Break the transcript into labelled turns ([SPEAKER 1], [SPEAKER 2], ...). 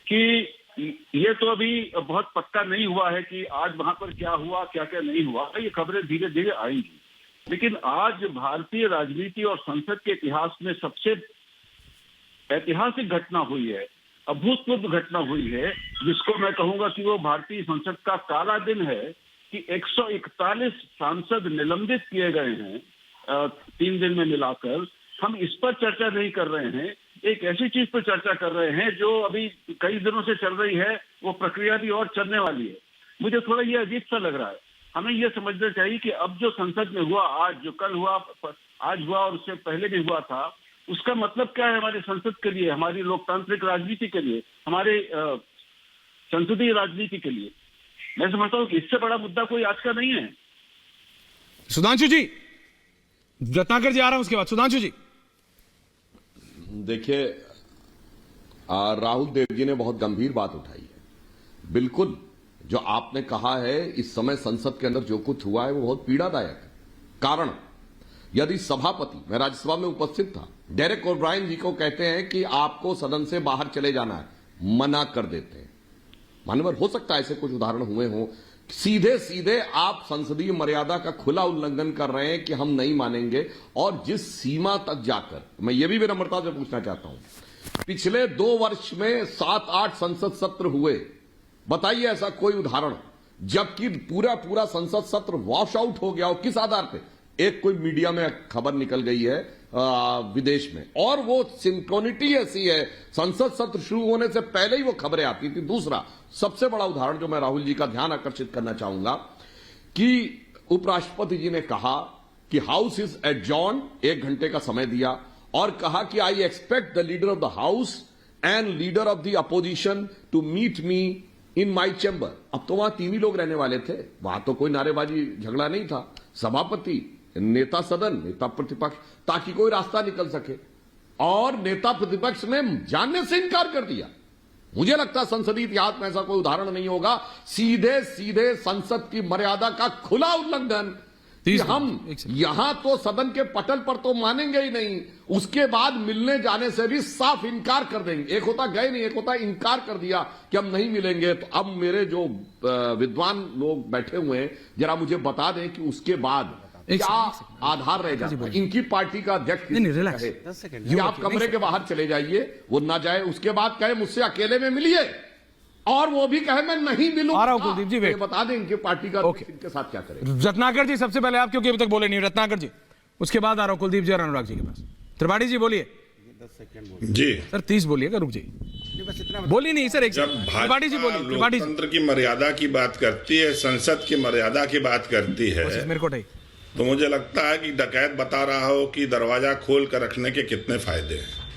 [SPEAKER 1] कि ये तो अभी बहुत पक्का नहीं हुआ है कि आज वहां पर क्या हुआ, क्या क्या नहीं हुआ, ये खबरें धीरे धीरे आएंगी। लेकिन आज भारतीय राजनीति और संसद के इतिहास में सबसे ऐतिहासिक घटना हुई है, अभूतपूर्व घटना हुई है, जिसको मैं कहूंगा कि वो भारतीय संसद का काला दिन है कि 141 सांसद निलंबित किए गए हैं 3 दिन में मिलाकर। हम इस पर चर्चा नहीं कर रहे हैं, एक ऐसी चीज पर चर्चा कर रहे हैं जो अभी कई दिनों से चल रही है, वो प्रक्रिया भी और चलने वाली है। मुझे थोड़ा ये अजीब सा लग रहा है। हमें ये समझना चाहिए कि अब जो संसद में हुआ, आज जो कल हुआ, आज हुआ और उससे पहले भी हुआ था, उसका मतलब क्या है हमारी संसद के लिए, हमारी लोकतांत्रिक राजनीति के लिए, हमारे संसदीय राजनीति के लिए। मैं समझता हूँ कि इससे बड़ा मुद्दा कोई आज का नहीं है।
[SPEAKER 2] सुधांशु जी, रत्नाकर जी आ रहा हूं उसके बाद। सुधांशु जी
[SPEAKER 3] देखिए, राहुल देव जी ने बहुत गंभीर बात उठाई है। बिल्कुल जो आपने कहा है, इस समय संसद के अंदर जो कुछ हुआ है वो बहुत पीड़ादायक है। कारण, यदि सभापति, मैं राज्यसभा में उपस्थित था, डेरेक ओब्रायन जी को कहते हैं कि आपको सदन से बाहर चले जाना है, मना कर देते हैं। मानवर हो सकता है ऐसे कुछ उदाहरण हुए हों, सीधे सीधे आप संसदीय मर्यादा का खुला उल्लंघन कर रहे हैं कि हम नहीं मानेंगे। और जिस सीमा तक जाकर, मैं ये भी विनम्रता से पूछना चाहता हूं, पिछले 2 वर्ष में 7-8 संसद सत्र हुए, बताइए ऐसा कोई उदाहरण जबकि पूरा संसद सत्र वॉश आउट हो गया हो। किस आधार पे? एक कोई मीडिया में खबर निकल गई है विदेश में, और वो सिंक्रोनिटी ऐसी है, संसद सत्र शुरू होने से पहले ही वो खबरें आती थी। दूसरा सबसे बड़ा उदाहरण जो मैं राहुल जी का ध्यान आकर्षित करना चाहूंगा कि उपराष्ट्रपति जी ने कहा कि हाउस इज एडजॉर्न, 1 घंटे का समय दिया, और कहा कि I expect the leader of the house and leader of the opposition to meet me in my chamber. अब तो वहां 3 ही लोग रहने वाले थे, वहां तो कोई नारेबाजी झगड़ा नहीं था। सभापति, नेता सदन, नेता प्रतिपक्ष, ताकि कोई रास्ता निकल सके। और नेता प्रतिपक्ष ने जानने से इनकार कर दिया। मुझे लगता है संसदीय इतिहास में ऐसा कोई उदाहरण नहीं होगा। सीधे सीधे संसद की मर्यादा का खुला उल्लंघन कि हम यहां तो सदन के पटल पर तो मानेंगे ही नहीं, उसके बाद मिलने जाने से भी साफ इनकार कर देंगे। एक होता गए नहीं, एक होता इनकार कर दिया कि हम नहीं मिलेंगे। तो अब मेरे जो विद्वान लोग बैठे हुए हैं, जरा मुझे बता दें कि उसके बाद क्या आधार रहेगा। इनकी पार्टी का अध्यक्ष ये आप कमरे के बाहर चले जाइए, वो ना जाए, उसके बाद कहे मुझसे अकेले में मिलिए, और वो भी कहे मैं नहीं मिलूंगा।
[SPEAKER 2] आ रहा हूं कुलदीप जी,
[SPEAKER 3] बता दें इनकी पार्टी का इनके साथ क्या करें।
[SPEAKER 2] रत्नाकर जी सबसे पहले आप, क्योंकि अभी तक बोले नहीं, रत्नाकर जी, उसके बाद आ रहा हूं कुलदीप जी और अनुराग जी के पास। त्रिपाठी जी बोलिए।
[SPEAKER 4] 10 सेकंड जी
[SPEAKER 2] सर, 30 बोलिएगा, रुक जाइए। बोलिए नहीं सर, एक
[SPEAKER 4] जब
[SPEAKER 2] त्रिपाठी जी बोलिए।
[SPEAKER 4] लोकतंत्र की मर्यादा की बात करती है, संसद की मर्यादा की बात करती है,
[SPEAKER 2] मेरे को
[SPEAKER 4] तो मुझे लगता है कि डकैत बता रहा हो कि दरवाजा खोल कर रखने के कितने फायदे हैं।